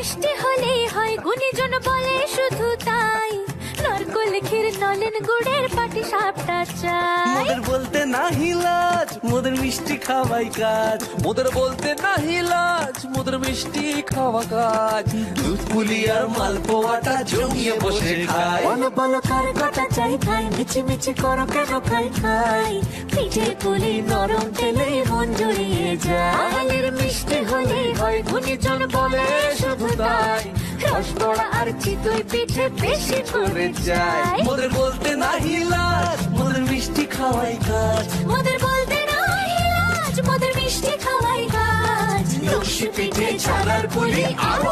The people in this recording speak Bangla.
মিষ্টি হলেই হয় গুণীজন বলে শুধু তাই নারকোল ক্ষীর নলেন গুড়ের পাটি সাপটা চাই মোদের বলতে নাহি লাজ মোদের মিষ্টি খাওয়াই কাজ মোদের বলতে নাহি লাজ মোদের মিষ্টি খাওয়া কাজ দুধ পুলি আর মালপোয়াটা জমিয়ে বসে খায় বলো বলো কার কটা চাই খাই মিছি মিছি করো কেন খাই খাই পিঠে পুলি নরম তেলে মন জড়িয়ে যায় বাঙালির মিষ্টি হলেই হয় গুণীজন বলে শুধু তাই রসগোড়া আর চিতই পিঠে বেশি করে যায় মোদের বলতে নাহি লাজ মোদের মিষ্টি খাওয়াই কাজ মোদের বলতে নাই লাজ মোদের মিষ্টি খাওয়াই কাজ লস্যি পিঠে ছানার পুলি আরো